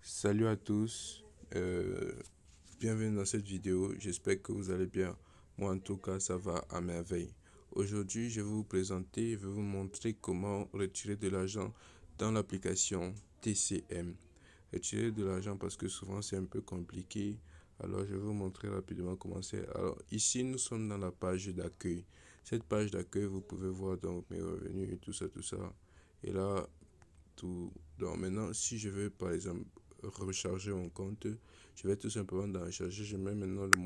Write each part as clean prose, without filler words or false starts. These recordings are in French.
Salut à tous, bienvenue dans cette vidéo, j'espère que vous allez bien. Moi en tout cas ça va à merveille. Aujourd'hui je vais vous présenter, je vais vous montrer comment retirer de l'argent dans l'application TCM. Retirer de l'argent parce que souvent c'est un peu compliqué, alors je vais vous montrer rapidement comment c'est. Alors ici nous sommes dans la page d'accueil. Cette page d'accueil vous pouvez voir donc mes revenus, tout ça. Et là, donc maintenant si je veux par exemple recharger mon compte, je vais tout simplement dans recharger, je mets maintenant le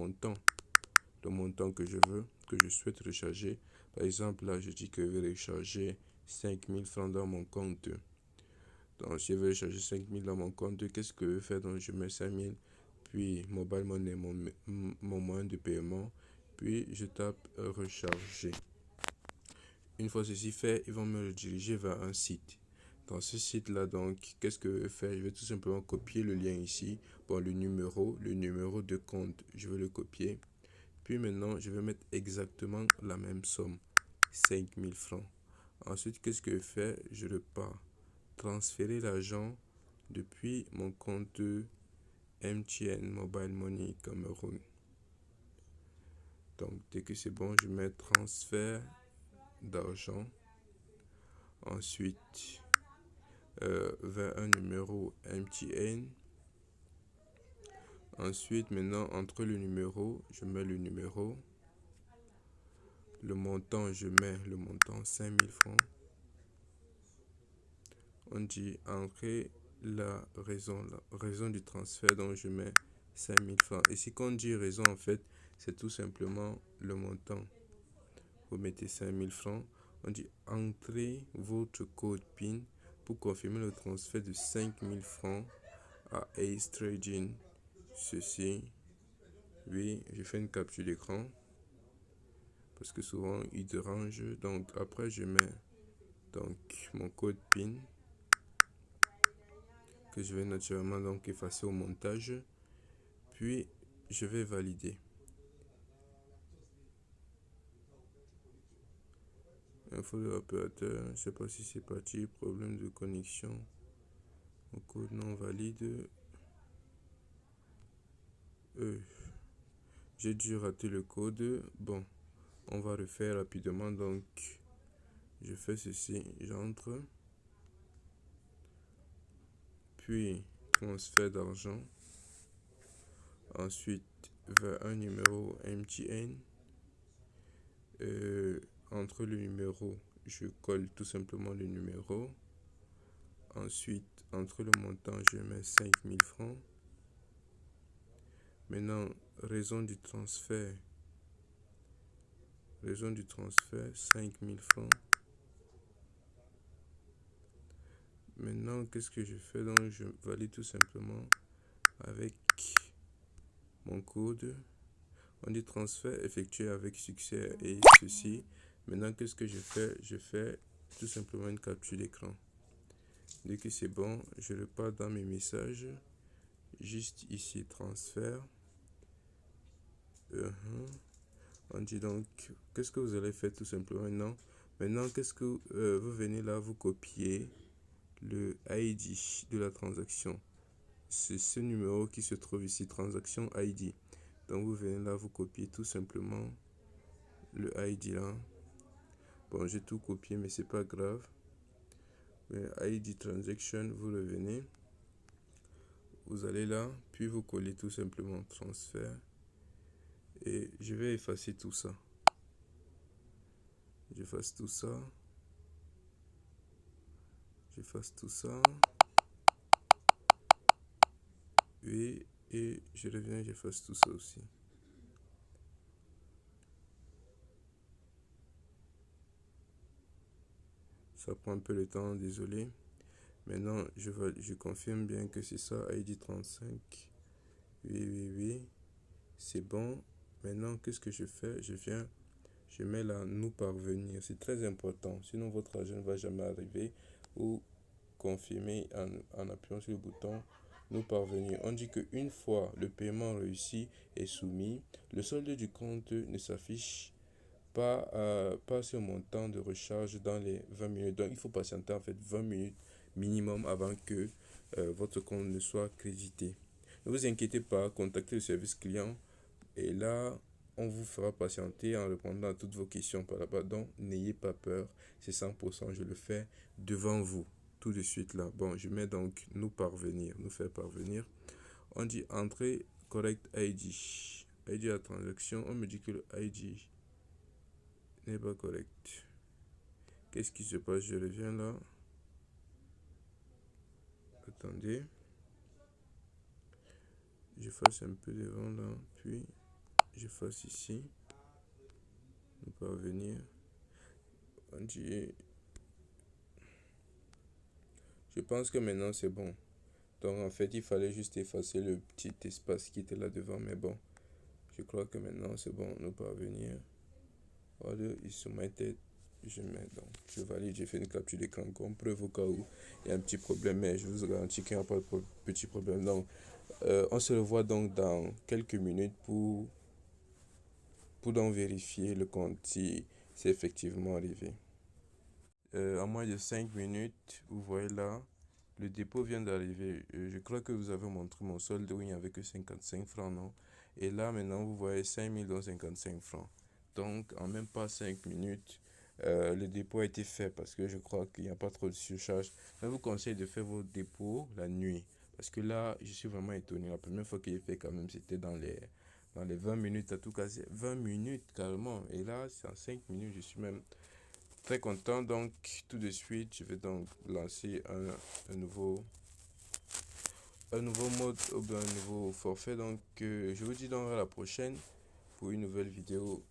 montant que je veux, que je souhaite recharger. Par exemple là je dis que je vais recharger 5000 francs dans mon compte. Donc si je veux recharger 5000 dans mon compte, qu'est-ce que je vais faire? Donc je mets 5000, puis mobile money, mon moyen de paiement, puis je tape recharger. Une fois ceci fait, ils vont me rediriger vers un site. Dans ce site-là, donc, qu'est-ce que je vais faire? Je vais tout simplement copier le lien ici. Bon, le numéro de compte, je vais le copier. Puis maintenant, je vais mettre exactement la même somme, 5000 francs. Ensuite, qu'est-ce que je fais? Je repars transférer l'argent depuis mon compte MTN Mobile Money Cameroun. Donc, dès que c'est bon, je mets transfert d'argent. Ensuite, vers un numéro MTN. Ensuite, maintenant, entre le numéro, je mets le numéro. Le montant, je mets le montant 5000 francs. On dit entrer la raison du transfert, donc je mets 5000 francs. Et si on dit raison, en fait, c'est tout simplement le montant. Vous mettez 5000 francs. On dit entrez votre code PIN pour confirmer le transfert de 5000 francs à Ace Trading. Ceci, oui, je fais une capture d'écran parce que souvent il dérange. Donc après je mets donc mon code PIN que je vais naturellement donc effacer au montage, puis je vais valider. Info de l'opérateur, je ne sais pas si c'est parti, problème de connexion, mon code non valide. J'ai dû rater le code. Bon, on va refaire rapidement. Donc je fais ceci, j'entre, puis transfert d'argent, ensuite vers un numéro MTN. Entre le numéro, je colle tout simplement le numéro. Ensuite, entre le montant, je mets 5000 francs. Maintenant, raison du transfert 5000 francs. Maintenant, qu'est-ce que je fais? Donc, je valide tout simplement avec mon code. On dit transfert effectué avec succès et ceci. Maintenant, qu'est-ce que je fais? Je fais tout simplement une capture d'écran. Dès que c'est bon, je repars dans mes messages. Juste ici, transfert. On dit donc, qu'est-ce que vous allez faire tout simplement maintenant? Maintenant, qu'est-ce que vous venez là, vous copiez le ID de la transaction. C'est ce numéro qui se trouve ici, transaction ID. Donc, vous venez là, vous copiez tout simplement le ID là. Bon, j'ai tout copié, mais c'est pas grave. ID transaction, vous revenez. Vous allez là, puis vous collez tout simplement transfert. Et je vais effacer tout ça. J'efface tout ça. J'efface tout ça. Oui, et je reviens, j'efface tout ça aussi. Ça prend un peu le temps, désolé. Maintenant, je confirme bien que c'est ça, ID 35. Oui. C'est bon. Maintenant, qu'est-ce que je fais? Je mets là, nous parvenir. C'est très important. Sinon, votre argent ne va jamais arriver. Ou confirmer en appuyant sur le bouton nous parvenir. On dit qu'une fois le paiement réussi et soumis, le solde du compte ne s'affiche pas ce montant de recharge dans les 20 minutes. Donc, il faut patienter en fait 20 minutes minimum avant que votre compte ne soit crédité. Ne vous inquiétez pas, contactez le service client et là, on vous fera patienter en répondant à toutes vos questions par là-bas. Donc, n'ayez pas peur, c'est 100%, je le fais devant vous, tout de suite là. Bon, je mets donc nous faire parvenir. On dit entrée correct ID. ID à transaction, on me dit que le ID n'est pas correct. Qu'est-ce qui se passe? Je reviens là. Attendez. Je fasse un peu devant là, puis je fasse ici. Nous parvenir. On dit. Je pense que maintenant c'est bon. Donc en fait, il fallait juste effacer le petit espace qui était là devant, mais bon. Je crois que maintenant c'est bon, nous parvenir. Voilà, il se mettait. Je mets donc, je valide, j'ai fait une capture d'écran comme preuve au cas où il y a un petit problème, mais je vous garantis qu'il n'y a pas de petit problème. Donc, on se revoit donc dans quelques minutes pour donc vérifier le compte si c'est effectivement arrivé. En moins de 5 minutes, vous voyez là, le dépôt vient d'arriver. Je crois que vous avez montré mon solde où il n'y avait que 55 francs, non? Et là, maintenant, vous voyez 5055 francs. Donc, en même pas 5 minutes, le dépôt a été fait parce que je crois qu'il n'y a pas trop de surcharge. Je vous conseille de faire vos dépôts la nuit. Parce que là, je suis vraiment étonné. La première fois que j'ai fait, quand même, c'était dans les 20 minutes. En tout cas, c'est 20 minutes carrément. Et là, c'est en 5 minutes. Je suis même très content. Donc, tout de suite, je vais donc lancer un nouveau mode ou bien un nouveau forfait. Donc, je vous dis donc à la prochaine pour une nouvelle vidéo.